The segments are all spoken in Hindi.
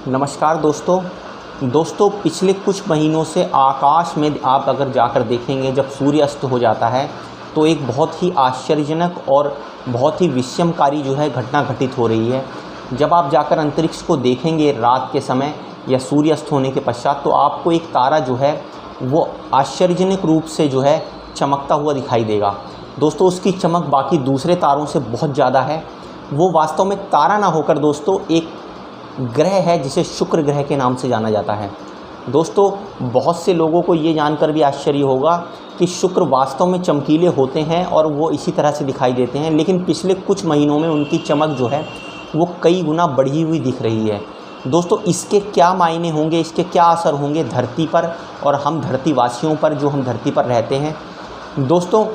नमस्कार दोस्तों पिछले कुछ महीनों से आकाश में आप अगर जाकर देखेंगे, जब सूर्य अस्त हो जाता है तो एक बहुत ही आश्चर्यजनक और बहुत ही विस्मयकारी जो है घटना घटित हो रही है। जब आप जाकर अंतरिक्ष को देखेंगे रात के समय या सूर्य अस्त होने के पश्चात, तो आपको एक तारा जो है वो आश्चर्यजनक रूप से जो है चमकता हुआ दिखाई देगा। दोस्तों, उसकी चमक बाकी दूसरे तारों से बहुत ज़्यादा है। वो वास्तव में तारा ना होकर दोस्तों एक ग्रह है जिसे शुक्र ग्रह के नाम से जाना जाता है। दोस्तों, बहुत से लोगों को ये जानकर भी आश्चर्य होगा कि शुक्र वास्तव में चमकीले होते हैं और वो इसी तरह से दिखाई देते हैं, लेकिन पिछले कुछ महीनों में उनकी चमक जो है वो कई गुना बढ़ी हुई दिख रही है। दोस्तों, इसके क्या मायने होंगे, इसके क्या असर होंगे धरती पर और हम धरतीवासियों पर, जो हम धरती पर रहते हैं। दोस्तों,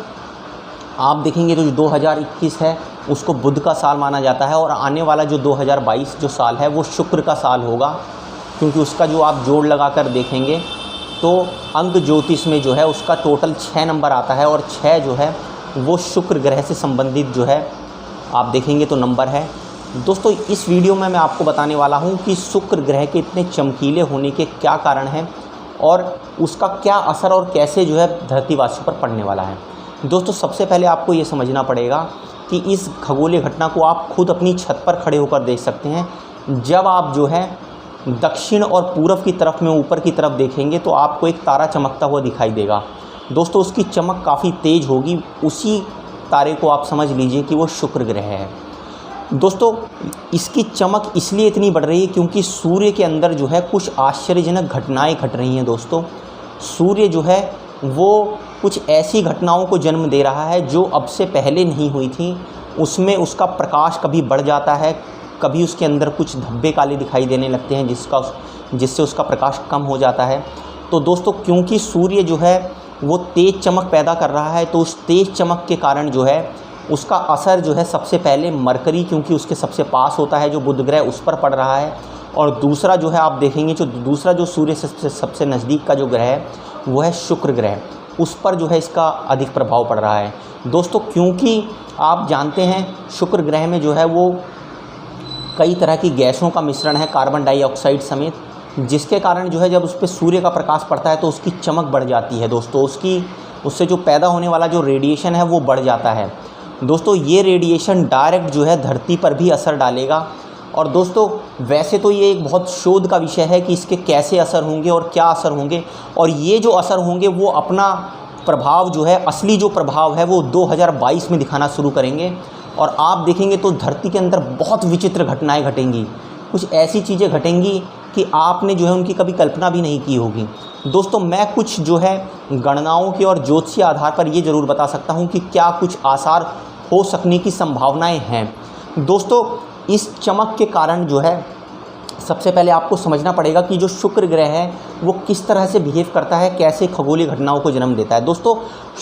आप देखेंगे तो जो 2021 है उसको बुध का साल माना जाता है और आने वाला जो 2022 जो साल है वो शुक्र का साल होगा, क्योंकि उसका जो आप जोड़ लगाकर देखेंगे तो अंक ज्योतिष में जो है उसका टोटल 6 नंबर आता है और 6 जो है वो शुक्र ग्रह से संबंधित जो है आप देखेंगे तो नंबर है। दोस्तों, इस वीडियो में मैं आपको बताने वाला हूँ कि शुक्र ग्रह के इतने चमकीले होने के क्या कारण हैं और उसका क्या असर और कैसे जो है धरतीवासियों पर पड़ने वाला है। दोस्तों, सबसे पहले आपको ये समझना पड़ेगा कि इस खगोलीय घटना को आप खुद अपनी छत पर खड़े होकर देख सकते हैं। जब आप जो है दक्षिण और पूरब की तरफ में ऊपर की तरफ देखेंगे तो आपको एक तारा चमकता हुआ दिखाई देगा। दोस्तों, उसकी चमक काफ़ी तेज़ होगी। उसी तारे को आप समझ लीजिए कि वो शुक्र ग्रह है। दोस्तों, इसकी चमक इसलिए इतनी बढ़ रही है क्योंकि सूर्य के अंदर जो है कुछ आश्चर्यजनक घटनाएं घट रही हैं। दोस्तों, सूर्य जो है वो कुछ ऐसी घटनाओं को जन्म दे रहा है जो अब से पहले नहीं हुई थी। उसमें उसका प्रकाश कभी बढ़ जाता है, कभी उसके अंदर कुछ धब्बे काले दिखाई देने लगते हैं जिससे उसका प्रकाश कम हो जाता है। तो दोस्तों, क्योंकि सूर्य जो है वो तेज़ चमक पैदा कर रहा है, तो उस तेज़ चमक के कारण जो है उसका असर जो है सबसे पहले मरकरी, क्योंकि उसके सबसे पास होता है जो बुध ग्रह, उस पर पड़ रहा है। और दूसरा जो है आप देखेंगे जो सूर्य से सबसे नज़दीक का जो ग्रह है वो है शुक्र ग्रह, उस पर जो है इसका अधिक प्रभाव पड़ रहा है। दोस्तों, क्योंकि आप जानते हैं शुक्र ग्रह में जो है वो कई तरह की गैसों का मिश्रण है, कार्बन डाइऑक्साइड समेत, जिसके कारण जो है जब उस पर सूर्य का प्रकाश पड़ता है तो उसकी चमक बढ़ जाती है। दोस्तों, उससे जो पैदा होने वाला जो रेडिएशन है वो बढ़ जाता है। दोस्तों, ये रेडिएशन डायरेक्ट जो है धरती पर भी असर डालेगा। और दोस्तों, वैसे तो ये एक बहुत शोध का विषय है कि इसके कैसे असर होंगे और क्या असर होंगे, और ये जो असर होंगे वो अपना प्रभाव जो है, असली जो प्रभाव है वो 2022 में दिखाना शुरू करेंगे। और आप देखेंगे तो धरती के अंदर बहुत विचित्र घटनाएं घटेंगी, कुछ ऐसी चीज़ें घटेंगी कि आपने जो है उनकी कभी कल्पना भी नहीं की होगी। दोस्तों, मैं कुछ जो है गणनाओं के और ज्योतिषीय आधार पर ये ज़रूर बता सकता हूँ कि क्या कुछ आसार हो सकने की संभावनाएं हैं। दोस्तों, इस चमक के कारण जो है सबसे पहले आपको समझना पड़ेगा कि जो शुक्र ग्रह है वो किस तरह से बिहेव करता है, कैसे खगोलीय घटनाओं को जन्म देता है। दोस्तों,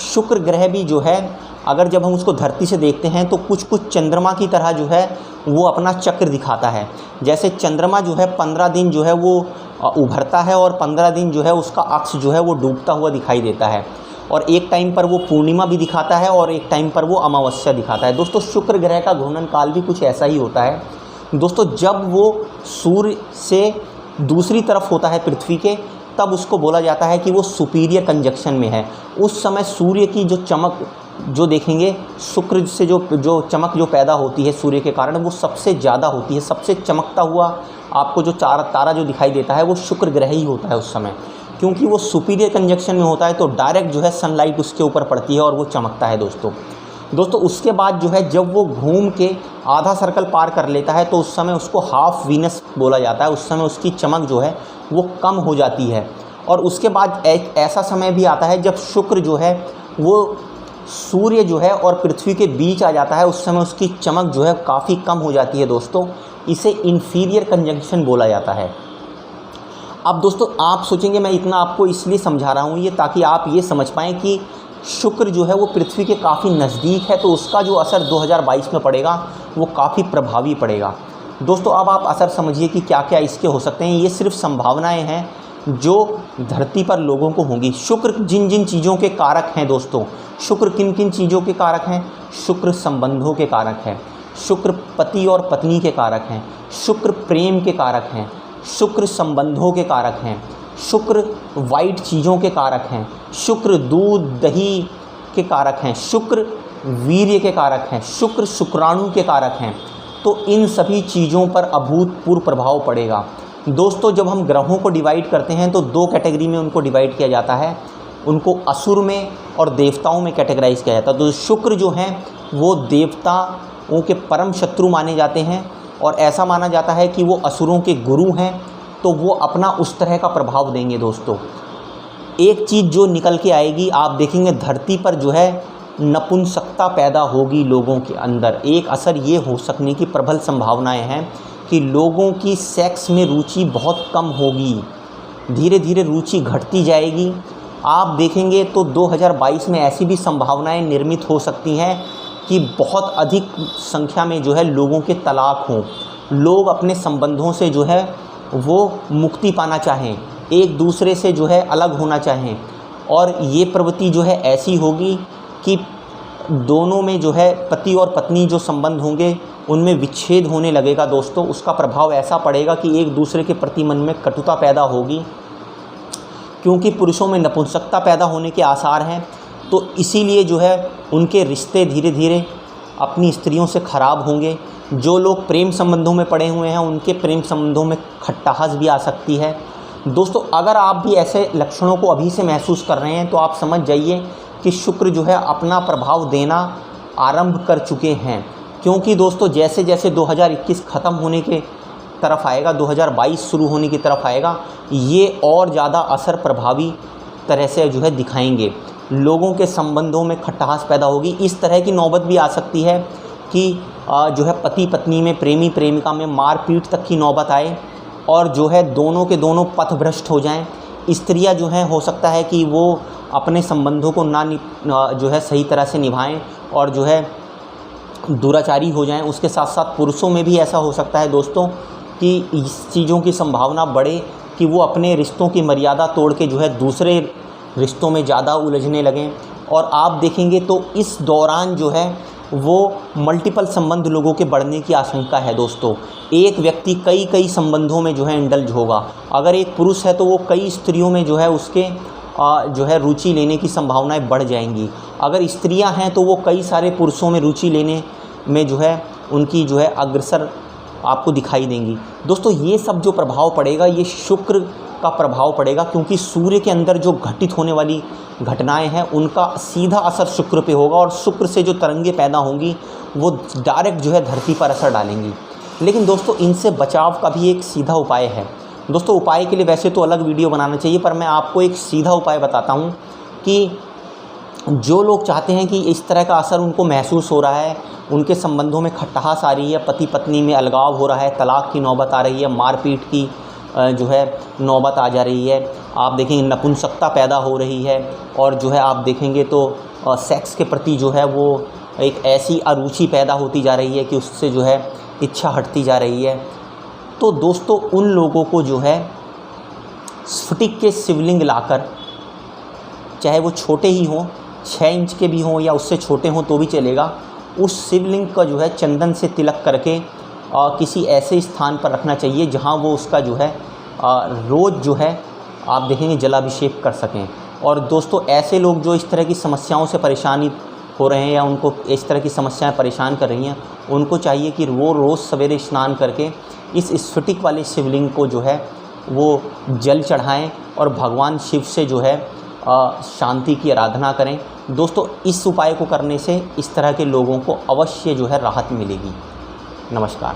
शुक्र ग्रह भी जो है अगर जब हम उसको धरती से देखते हैं तो कुछ चंद्रमा की तरह जो है वो अपना चक्र दिखाता है। जैसे चंद्रमा जो है 15 दिन जो है वो उभरता है और 15 दिन जो है उसका अक्ष जो है वो डूबता हुआ दिखाई देता है, और एक टाइम पर वो पूर्णिमा भी दिखाता है और एक टाइम पर वो अमावस्या दिखाता है। दोस्तों, शुक्र ग्रह का घूर्णन काल भी कुछ ऐसा ही होता है। दोस्तों, जब वो सूर्य से दूसरी तरफ होता है पृथ्वी के, तब उसको बोला जाता है कि वो सुपीरियर कंजक्शन में है। उस समय सूर्य की जो चमक जो देखेंगे, शुक्र से जो चमक जो पैदा होती है सूर्य के कारण, वो सबसे ज़्यादा होती है। सबसे चमकता हुआ आपको जो तारा जो दिखाई देता है वो शुक्र ग्रह ही होता है उस समय, क्योंकि वो सुपीरियर कंजक्शन में होता है तो डायरेक्ट जो है सनलाइट उसके ऊपर पड़ती है और वो चमकता है। दोस्तों, उसके बाद जो है जब वो घूम के आधा सर्कल पार कर लेता है तो उस समय उसको हाफ वीनस बोला जाता है। उस समय उसकी चमक जो है वो कम हो जाती है। और उसके बाद एक ऐसा समय भी आता है जब शुक्र जो है वो सूर्य जो है और पृथ्वी के बीच आ जाता है, उस समय उसकी चमक जो है काफ़ी कम हो जाती है। दोस्तों, इसे इन्फीरियर कंजंक्शन बोला जाता है। अब दोस्तों, आप सोचेंगे मैं इतना आपको इसलिए समझा रहा हूँ ये ताकि आप ये समझ पाएँ कि शुक्र जो है वो पृथ्वी के काफ़ी नज़दीक है, तो उसका जो असर 2022 में पड़ेगा वो काफ़ी प्रभावी पड़ेगा। दोस्तों, अब आप असर समझिए कि क्या क्या इसके हो सकते हैं। ये सिर्फ संभावनाएं हैं जो धरती पर लोगों को होंगी। शुक्र जिन जिन चीज़ों के कारक हैं दोस्तों, शुक्र किन किन चीज़ों के कारक हैं? शुक्र संबंधों के कारक हैं, शुक्र पति और पत्नी के कारक हैं, शुक्र प्रेम के कारक हैं, शुक्र संबंधों के कारक हैं, शुक्र वाइट चीज़ों के कारक हैं, शुक्र दूध दही के कारक हैं, शुक्र वीर्य के कारक हैं, शुक्र शुक्राणु के कारक हैं। तो इन सभी चीज़ों पर अभूतपूर्व प्रभाव पड़ेगा। दोस्तों जब हम ग्रहों को डिवाइड करते हैं तो दो कैटेगरी में उनको डिवाइड किया जाता है, उनको असुर में और देवताओं में कैटेगराइज किया जाता है। तो शुक्र जो हैं वो देवताओं के परम शत्रु माने जाते हैं और ऐसा माना जाता है कि वो असुरों के गुरु हैं, तो वो अपना उस तरह का प्रभाव देंगे। दोस्तों एक चीज़ जो निकल के आएगी, आप देखेंगे धरती पर जो है नपुंसकता पैदा होगी लोगों के अंदर। एक असर ये हो सकने की प्रबल संभावनाएं हैं कि लोगों की सेक्स में रुचि बहुत कम होगी, धीरे धीरे रुचि घटती जाएगी। आप देखेंगे तो 2022 में ऐसी भी संभावनाएं निर्मित हो सकती हैं कि बहुत अधिक संख्या में जो है लोगों के तलाक हों, लोग अपने संबंधों से जो है वो मुक्ति पाना चाहें, एक दूसरे से जो है अलग होना चाहें। और ये प्रवृत्ति जो है ऐसी होगी कि दोनों में जो है पति और पत्नी जो संबंध होंगे उनमें विच्छेद होने लगेगा। दोस्तों उसका प्रभाव ऐसा पड़ेगा कि एक दूसरे के प्रति मन में कटुता पैदा होगी, क्योंकि पुरुषों में नपुंसकता पैदा होने के आसार हैं। तो इसीलिए जो है उनके रिश्ते धीरे धीरे अपनी स्त्रियों से ख़राब होंगे। जो लोग प्रेम संबंधों में पड़े हुए हैं उनके प्रेम संबंधों में खट्टाहट भी आ सकती है। दोस्तों अगर आप भी ऐसे लक्षणों को अभी से महसूस कर रहे हैं तो आप समझ जाइए कि शुक्र जो है अपना प्रभाव देना आरंभ कर चुके हैं। क्योंकि दोस्तों जैसे जैसे 2021 ख़त्म होने के तरफ आएगा, 2022 शुरू होने की तरफ आएगा, ये और ज़्यादा असर प्रभावी तरह से जो है दिखाएंगे। लोगों के संबंधों में खट्टास पैदा होगी। इस तरह की नौबत भी आ सकती है कि जो है पति पत्नी में, प्रेमी प्रेमिका में मारपीट तक की नौबत आए और जो है दोनों के दोनों पथभ्रष्ट हो जाएं। स्त्रियां जो हैं हो सकता है कि वो अपने संबंधों को जो है सही तरह से निभाएं और जो है दुराचारी हो जाएं। उसके साथ साथ पुरुषों में भी ऐसा हो सकता है दोस्तों कि इस चीज़ों की संभावना बढ़े कि वो अपने रिश्तों की मर्यादा तोड़ के जो है दूसरे रिश्तों में ज़्यादा उलझने लगें। और आप देखेंगे तो इस दौरान जो है वो मल्टीपल संबंध लोगों के बढ़ने की आशंका है। दोस्तों एक व्यक्ति कई संबंधों में जो है इंडल्ज होगा। अगर एक पुरुष है तो वो कई स्त्रियों में जो है उसके जो है रुचि लेने की संभावनाएं बढ़ जाएंगी। अगर स्त्रियां हैं तो वो कई सारे पुरुषों में रुचि लेने में जो है उनकी जो है अग्रसर आपको दिखाई देंगी। दोस्तों ये सब जो प्रभाव पड़ेगा ये शुक्र का प्रभाव पड़ेगा, क्योंकि सूर्य के अंदर जो घटित होने वाली घटनाएं हैं उनका सीधा असर शुक्र पे होगा और शुक्र से जो तरंगे पैदा होंगी वो डायरेक्ट जो है धरती पर असर डालेंगी। लेकिन दोस्तों इनसे बचाव का भी एक सीधा उपाय है। दोस्तों उपाय के लिए वैसे तो अलग वीडियो बनाना चाहिए, पर मैं आपको एक सीधा उपाय बताता हूँ कि जो लोग चाहते हैं कि इस तरह का असर उनको महसूस हो रहा है, उनके संबंधों में खट्टास आ रही है, पति पत्नी में अलगाव हो रहा है, तलाक की नौबत आ रही है, मारपीट की जो है नौबत आ जा रही है, आप देखेंगे नपुंसकता पैदा हो रही है और जो है आप देखेंगे तो सेक्स के प्रति जो है वो एक ऐसी अरुचि पैदा होती जा रही है कि उससे जो है इच्छा हटती जा रही है। तो दोस्तों उन लोगों को जो है स्फटिक के शिवलिंग लाकर, चाहे वो छोटे ही हों, 6 इंच के भी हों या उससे छोटे हों तो भी चलेगा, उस शिवलिंग का जो है चंदन से तिलक करके किसी ऐसे स्थान पर रखना चाहिए जहां वो उसका जो है रोज़ जो है आप देखेंगे जलाभिषेक कर सकें। और दोस्तों ऐसे लोग जो इस तरह की समस्याओं से परेशानी हो रहे हैं या उनको इस तरह की समस्याएं परेशान कर रही हैं, उनको चाहिए कि वो रोज़ सवेरे स्नान करके इस स्फटिक वाले शिवलिंग को जो है वो जल चढ़ाएं और भगवान शिव से जो है शांति की आराधना करें। दोस्तों इस उपाय को करने से इस तरह के लोगों को अवश्य जो है राहत मिलेगी। नमस्कार।